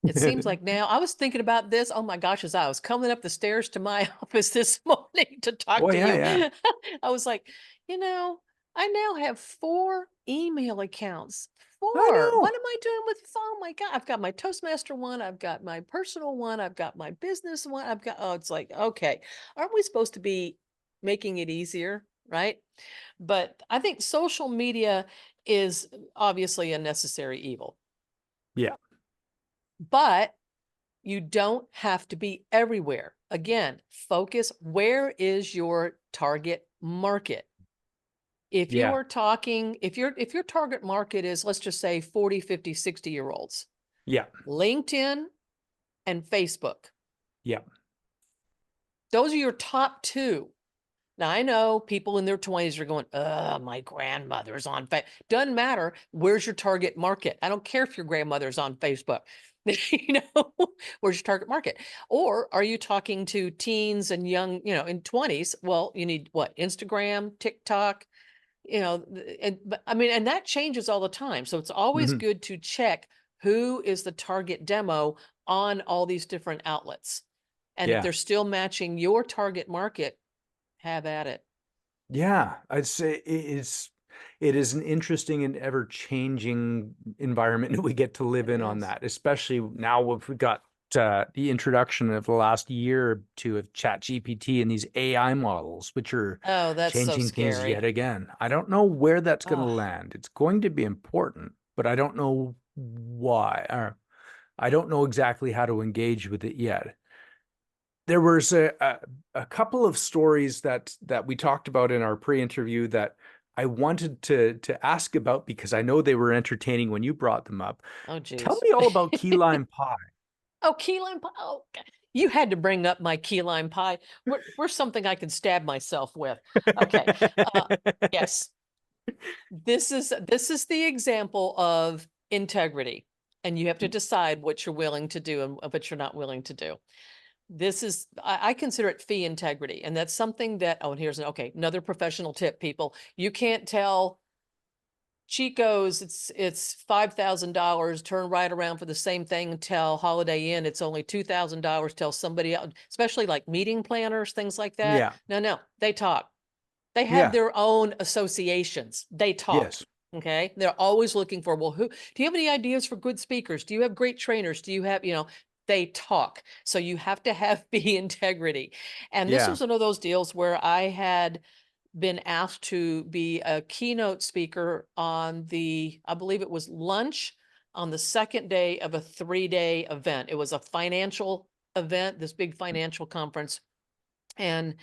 it seems like now, I was thinking about this. Oh my gosh, as I was coming up the stairs to my office this morning to talk oh to yeah, you, yeah, I was like, you know, I now have 4 email accounts. I 4. What know. am I doing with? Oh my God, I've got my Toastmaster one, I've got my personal one, I've got my business one, oh, it's like, okay, aren't we supposed to be making it easier, right? But I think social media is obviously a necessary evil, Yeah, but you don't have to be everywhere. Again, focus. Where is your target market? If you yeah, are talking, if your target market is, let's just say 40, 50, 60-year olds, yeah, LinkedIn and Facebook, yeah, those are your top 2. Now, I know people in their 20s are going, my grandmother's on Facebook. Doesn't matter. Where's your target market? I don't care if your grandmother's on Facebook. Where's your target market? Or are you talking to teens and young, in 20s? Well, you need what? Instagram, TikTok, but I mean, and that changes all the time. So it's always mhm, good to check who is the target demo on all these different outlets. And if yeah. they're still matching your target market, have at it. Yeah, I'd say it is an interesting and ever changing environment that we get to live It in on is. that, especially now if we got the introduction of the last year or two of ChatGPT and these AI models, which are Oh, that's so changing things yet scary. again. I don't know where that's going to Oh, land. It's going to be important, but I don't know why, or I don't know exactly how to engage with it yet. There was a couple of stories that we talked about in our pre-interview that I wanted to ask about because I know they were entertaining when you brought them up. oh, Tell geez. me all about key lime pie. Oh, key lime pie. Oh, you had to bring up my key lime pie. We're something I can stab myself with. Okay. Uh, yes. This is the example of integrity, and you have to decide what you're willing to do and what you're not willing to do. This is I consider it fee integrity, and that's something that, oh, and here's another professional tip, people. You can't tell Chico's it's $5,000, turn right around for the same thing and tell Holiday Inn it's only $2,000, tell somebody else, especially like meeting planners, things like that. Yeah. No, they talk. They have Yeah. their own associations. They talk. Yes. Okay. They're always looking for, well, who do you have any ideas for good speakers? Do you have great trainers? Do you have, they talk. So you have to have fee integrity. And this Yeah. was one of those deals where I had been asked to be a keynote speaker on I believe it was lunch on the second day of a 3-day event. It was a financial event, this big financial conference. And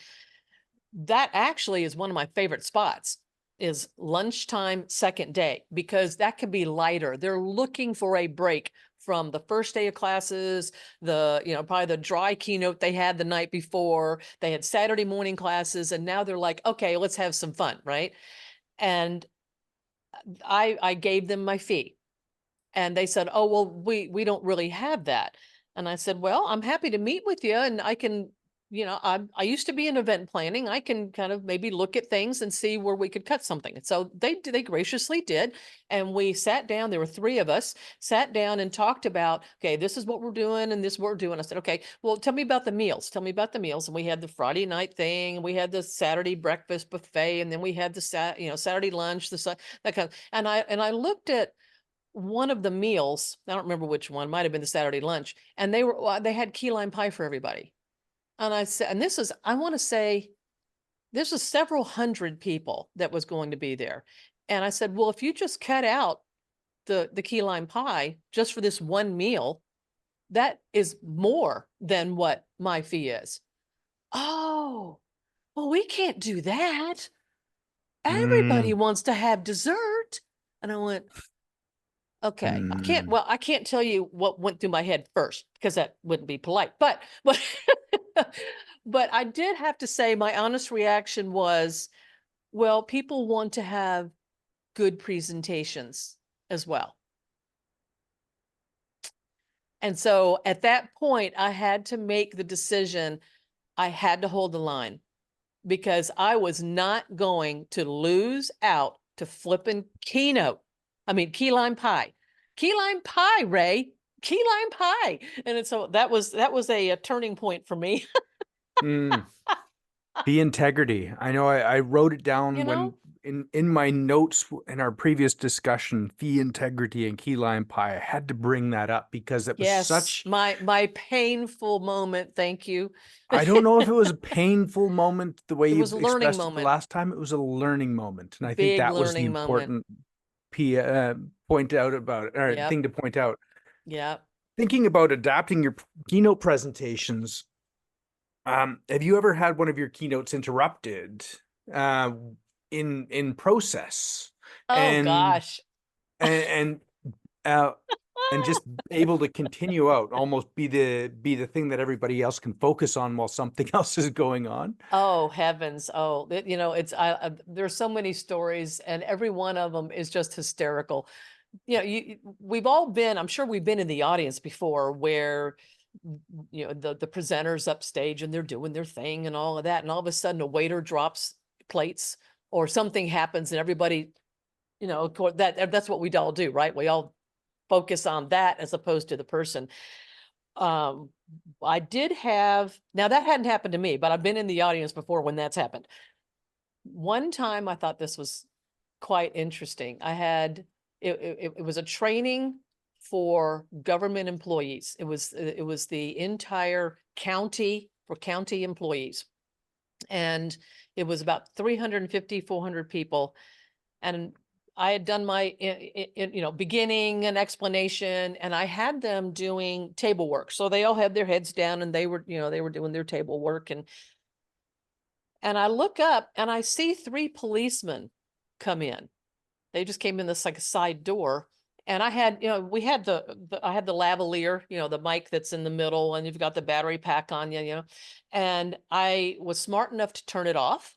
that actually is one of my favorite spots is lunchtime second day, because that can be lighter. They're looking for a break from the first day of classes, probably the dry keynote they had the night before. They had Saturday morning classes, and now they're like, okay, let's have some fun, right? And I gave them my fee, and they said, oh, well, we don't really have that. And I said, well, I'm happy to meet with you, and I can, I used to be in event planning. I can kind of maybe look at things and see where we could cut something. And so they graciously did. And we sat down, there were 3 of us, sat down and talked about, okay, this is what we're doing and this is what we're doing. I said, okay, well, tell me about the meals. Tell me about the meals. And we had the Friday night thing, and we had the Saturday breakfast buffet, and then we had the Saturday lunch, that kind of, and I looked at one of the meals. I don't remember which one, might have been the Saturday lunch, and they had key lime pie for everybody. And I said, and I want to say, this was several hundred people that was going to be there. And I said, well, if you just cut out the key lime pie just for this one meal, that is more than what my fee is. Oh, well, we can't do that. Everybody Mm, wants to have dessert. And I went, okay, mm, I can't tell you what went through my head first, because that wouldn't be polite. But but I did have to say my honest reaction was, well, people want to have good presentations as well. And so at that point, I had to make the decision. I had to hold the line, because I was not going to lose out to flipping key lime pie. Key lime pie, Ray. Key lime pie. And so that was a turning point for me. mm. The integrity. I know I wrote it You down when know? in my notes in our previous discussion, fee integrity and key lime pie. I had to bring that up because it was Yes, such, my painful moment. Thank you. I don't know if it was a painful moment the way It you was a learning expressed it the moment. last time. It was a learning moment. And I think Big that was the learning moment. important point out about it, or Yep. thing to point out. Yep. Thinking about adapting your keynote presentations, have you ever had one of your keynotes interrupted uh, in process Oh and gosh. and uh, and just able to continue out, almost be the thing that everybody else can focus on while something else is going on? Oh heavens. Oh, there's so many stories, and every one of them is just hysterical. We've all been, I'm sure we've been in the audience before, where the presenters upstage and they're doing their thing and all of that, and all of a sudden a waiter drops plates or something happens, and everybody, of course, that's what we all do, right? We all focus on that as opposed to the person. um I did have, now that hadn't happened to me, but I've been in the audience before when that's happened. One time I thought this was quite interesting. I had, it was a training for government employees. It was the entire county for county employees. And it was about 350, 400 people. And I had done my, beginning and explanation, and I had them doing table work. So they all had their heads down and they were doing their table work. And I look up and I see 3 policemen come in. They just came in this like a side door. And I had, we had I had the lavalier, the mic that's in the middle, and you've got the battery pack on you, and I was smart enough to turn it off.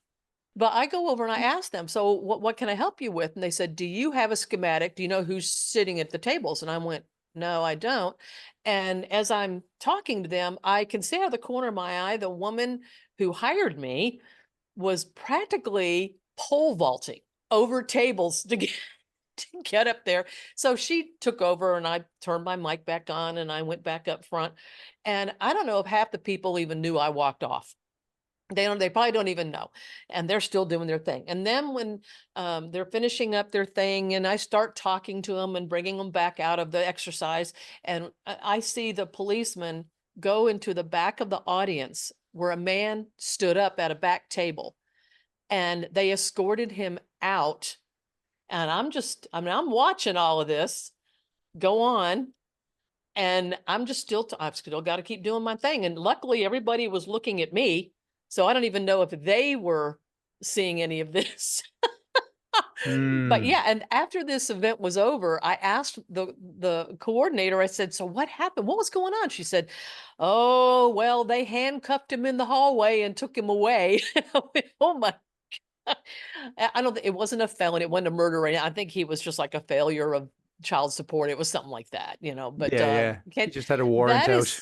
But I go over and I ask them, so what can I help you with? And they said, do you have a schematic? Do you know who's sitting at the tables? And I went, no, I don't. And as I'm talking to them, I can see out of the corner of my eye, the woman who hired me was practically pole vaulting over tables to get up there. So she took over and I turned my mic back on and I went back up front. And I don't know if half the people even knew I walked off. They probably don't even know, and they're still doing their thing. And then when they're finishing up their thing and I start talking to them and bringing them back out of the exercise, and I see the policeman go into the back of the audience where a man stood up at a back table, and they escorted him out. And I'm watching all of this go on, and I've still got to keep doing my thing. And luckily everybody was looking at me. So I don't even know if they were seeing any of this. But yeah, and after this event was over, I asked the coordinator, I said, so what happened? What was going on? She said, oh, well, they handcuffed him in the hallway and took him away. Oh my God. I don't think it wasn't a felon. It wasn't a murder. I think he was just like a failure of child support. It was something like that, but Yeah. He just had a warrant out.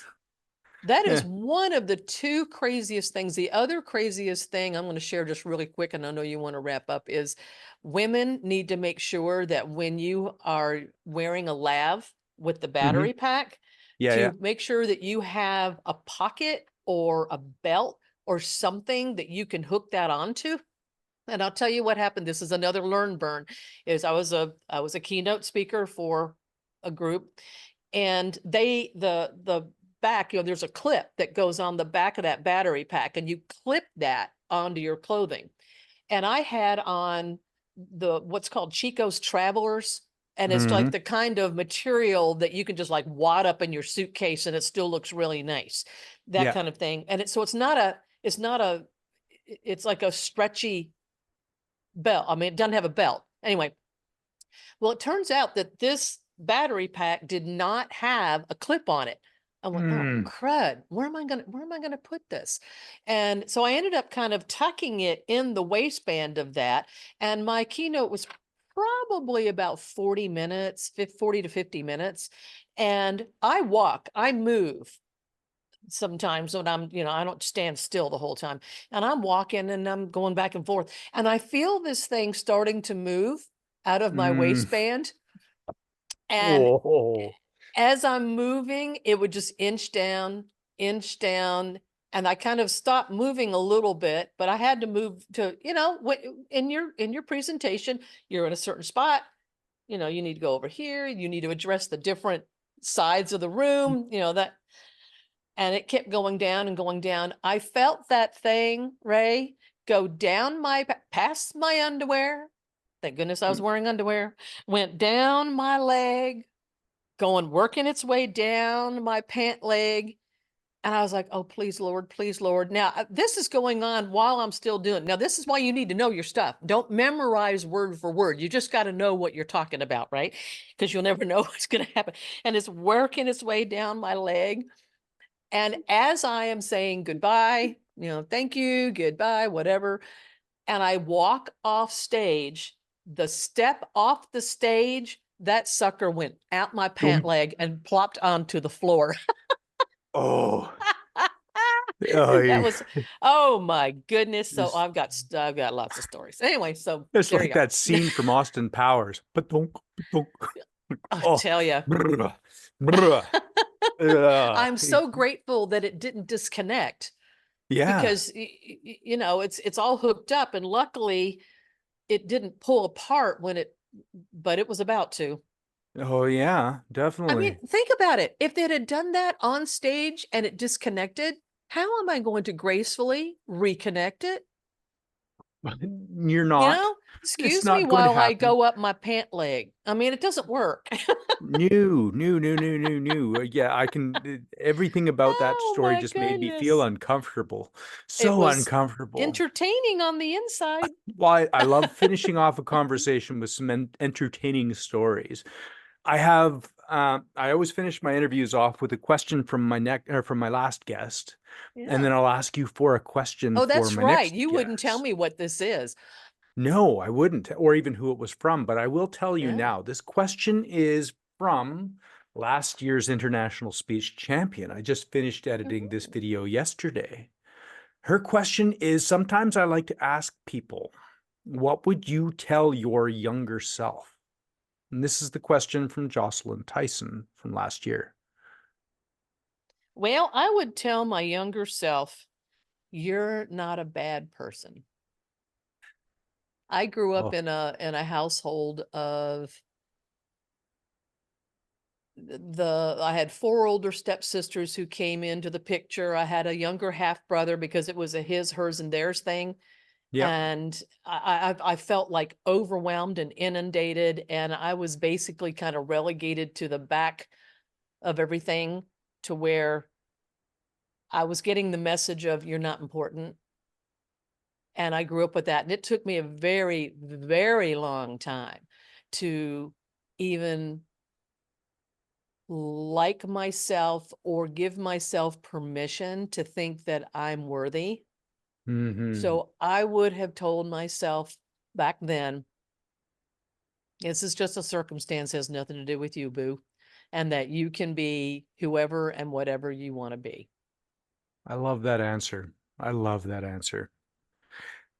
That Yeah. is one of the 2 craziest things. The other craziest thing I'm going to share just really quick, and I know you want to wrap up, is women need to make sure that when you are wearing a lav with the battery pack, Yeah. to make sure that you have a pocket or a belt or something that you can hook that onto. And I'll tell you what happened. This is another learn burn. Is I was a keynote speaker for a group, and the back, there's a clip that goes on the back of that battery pack, and you clip that onto your clothing. And I had on what's called Chico's Travelers, and it's like the kind of material that you can just like wad up in your suitcase and it still looks really nice, that kind of thing. And it's like a stretchy belt. I mean, it doesn't have a belt. Anyway, well, it turns out that this battery pack did not have a clip on it. I went, oh crud, where am I gonna put this? And so I ended up kind of tucking it in the waistband of that. And my keynote was probably about 40 minutes, 40 to 50 minutes. And I move sometimes when I don't stand still the whole time. And I'm walking and I'm going back and forth. And I feel this thing starting to move out of my waistband. And as I'm moving, it would just inch down. And I kind of stopped moving a little bit, but I had to move to, in your presentation, you're in a certain spot, you need to go over here. You need to address the different sides of the room, that. And it kept going down and going down. I felt that thing, Ray, go down past my underwear. Thank goodness I was wearing underwear. Went down my leg, working its way down my pant leg. And I was like, oh, please, Lord, please, Lord. Now, this is going on while I'm still doing. Now, this is why you need to know your stuff. Don't memorize word for word. You just got to know what you're talking about, right? Because you'll never know what's going to happen. And it's working its way down my leg. And as I am saying goodbye, thank you, goodbye, whatever, and I walk off stage, the step off the stage, that sucker went out my pant leg and plopped onto the floor. Oh, That was, oh my goodness. So I've got lots of stories. Anyway, so it's like that scene from Austin Powers. But don't. I'll tell you. I'm so grateful that it didn't disconnect. Yeah. Because, it's all hooked up, and luckily it didn't pull apart but it was about to. Oh yeah, I mean, definitely. think about it. If they had done that on stage and it disconnected, how am I going to gracefully reconnect it? You're You not. know, It's excuse me not going to while I happen. go up my pant leg. I mean, it doesn't work. New. Yeah, I can. Everything about that Oh story my just made me feel goodness. uncomfortable. It So was uncomfortable. entertaining on the inside. Why I love finishing off a conversation with some entertaining stories. I always finish my interviews off with a question from my neck or from my last guest, and Yeah. then I'll ask you for a question Oh, for that's my right. next You wouldn't tell guest. me what this is. No, I wouldn't, or even who it was from, but I will tell you Yeah. now. This question is from last year's international speech champion. I just finished editing this Mhm. video yesterday. Her question is, sometimes I like to ask people, what would you tell your younger self? And this is the question from Jocelyn Tyson from last year. Well, I would tell my younger self, you're not a bad person. I grew up Oh, in a household of the I had four older stepsisters who came into the picture. I had a younger half brother because it was a his, hers, and theirs thing. yep. And I felt like overwhelmed and inundated, and I was basically kind of relegated to the back of everything to where I was getting the message of you're not important. And I grew up with that. And it took me a very, very long time to even like myself or give myself permission to think that I'm worthy. Hmm. So I would have told myself back then, this is just a circumstance, has nothing to do with you, boo, and that you can be whoever and whatever you want to be. I love that answer. I love that answer.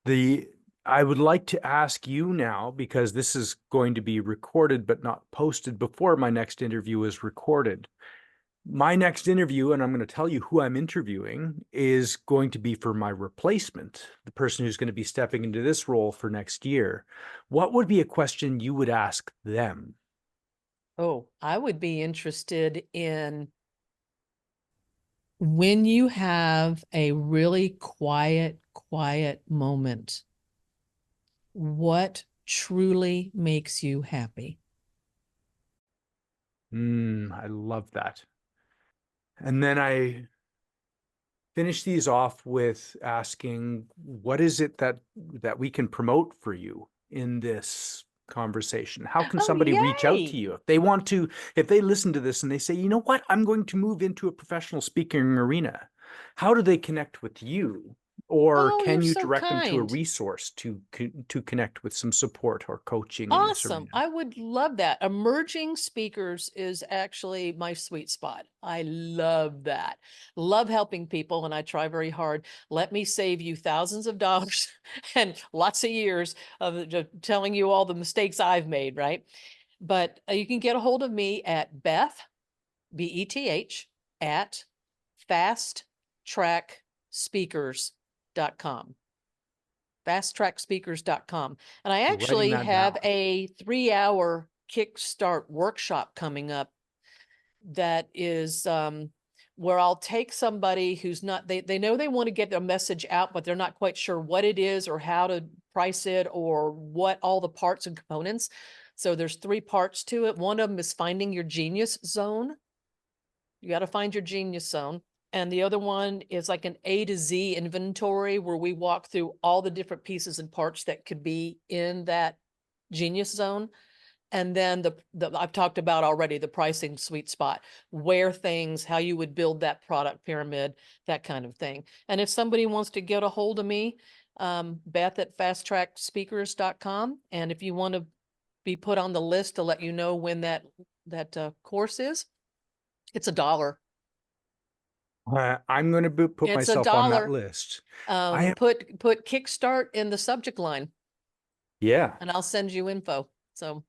The I would like to ask you now, because this is going to be recorded but not posted before my next interview is recorded. My next interview, and I'm going to tell you who I'm interviewing, is going to be for my replacement, the person who's going to be stepping into this role for next year. What would be a question you would ask them? Oh, I would be interested in when you have a really quiet moment, what truly makes you happy? I love that. And then I finish these off with asking, what is it that we can promote for you in this conversation? How can Oh, somebody reach out to yay. you if they want to, if they listen to this and they say, you know what, I'm going to move into a professional speaking arena? How do they connect with you? Or Oh, you're can you so direct them to a kind. resource to connect with some support or coaching in this Awesome. arena? I would love that. Emerging speakers is actually my sweet spot. I love that. Love helping people, and I try very hard. Let me save you thousands of dollars and lots of years of telling you all the mistakes I've made, right? But you can get a hold of me at Beth, Beth, at fasttrackspeakers.com. Fasttrackspeakers.com. And I Writing actually that have down. a 3 hour kickstart workshop coming up that is where I'll take somebody who's not, they know they want to get their message out, but they're not quite sure what it is or how to price it or what all the parts and components. So there's three parts to it. One of them is finding your genius zone. You got to find your genius zone. And the other one is like an A to Z inventory where we walk through all the different pieces and parts that could be in that genius zone. And then the I've talked about already the pricing sweet spot, where things, how you would build that product pyramid, that kind of thing. And if somebody wants to get a hold of me, Beth at fasttrackspeakers.com. And if you want to be put on the list to let you know when that course is, it's $1. I'm going to put It's a myself on that dollar. list. I have, Put Kickstart in the subject line yeah, and I'll send you info. So,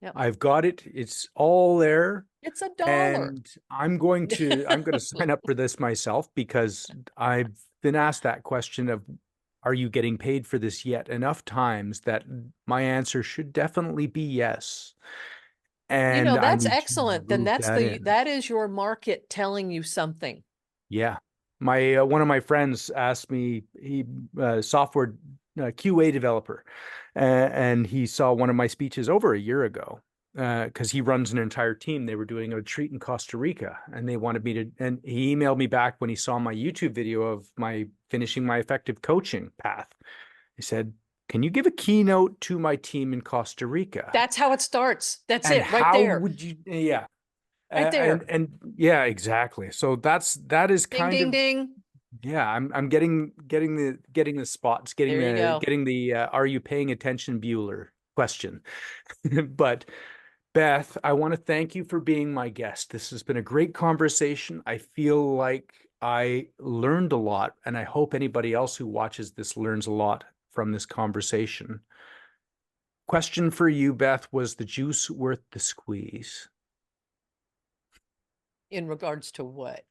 yep. I've got it. It's all there. It's $1. And I'm going to sign up for this myself because I've been asked that question of, are you getting paid for this yet? Enough times that my answer should definitely be yes. You and know, I that's need to excellent. Then root that in. that is your market telling you something. Yeah. My one of my friends asked me, he software QA developer, and he saw one of my speeches over a year ago because he runs an entire team. They were doing a retreat in Costa Rica, and they wanted me to. And he emailed me back when he saw my YouTube video of my finishing my effective coaching path. He said, "Can you give a keynote to my team in Costa Rica?" That's how it starts. That's And it right how there. would you? Yeah. Right there. And yeah, exactly. So that is Ding, kind ding, of, ding. yeah, I'm getting the spots, There you go. getting the are you paying attention Bueller question. But Beth, I want to thank you for being my guest. This has been a great conversation. I feel like I learned a lot, and I hope anybody else who watches this learns a lot from this conversation. Question for you, Beth, was the juice worth the squeeze In regards to what?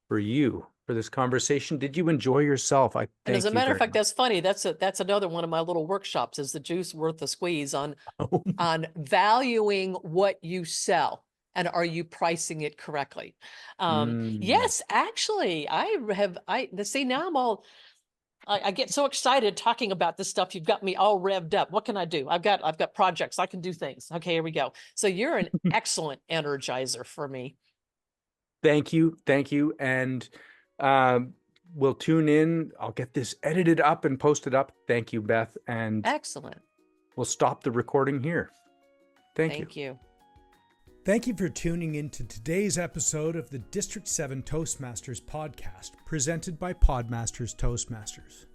for you for this conversation? Did you enjoy yourself? I And as a thank you matter of very fact, much. that's funny. That's another one of my little workshops, is the juice worth the squeeze on Oh, valuing what you sell, and are you pricing it correctly? mm. Yes, actually, I see now I get so excited talking about this stuff. You've got me all revved up. What can I do? I've got projects. I can do things. Okay, here we go. So you're an excellent energizer for me. Thank you. Thank you. And um, we'll tune in. I'll get this edited up and posted up. Thank you, Beth. And Excellent. we'll stop the recording here. Thank you. Thank you. Thank you for tuning in to today's episode of the District 7 Toastmasters podcast, presented by Podmasters Toastmasters,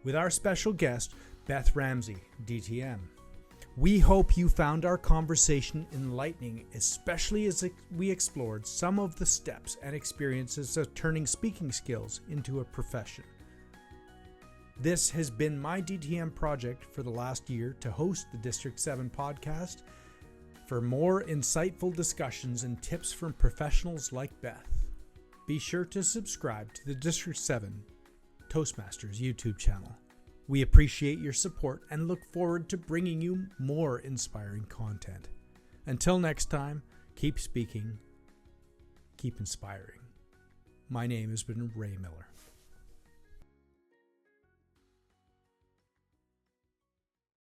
with our special guest, Beth Ramsay, DTM. We hope you found our conversation enlightening, especially as we explored some of the steps and experiences of turning speaking skills into a profession. This has been my DTM project for the last year to host the District 7 podcast. For more insightful discussions and tips from professionals like Beth, be sure to subscribe to the District 7 Toastmasters YouTube channel. We appreciate your support and look forward to bringing you more inspiring content. Until next time, keep speaking, keep inspiring. My name has been Ray Miller.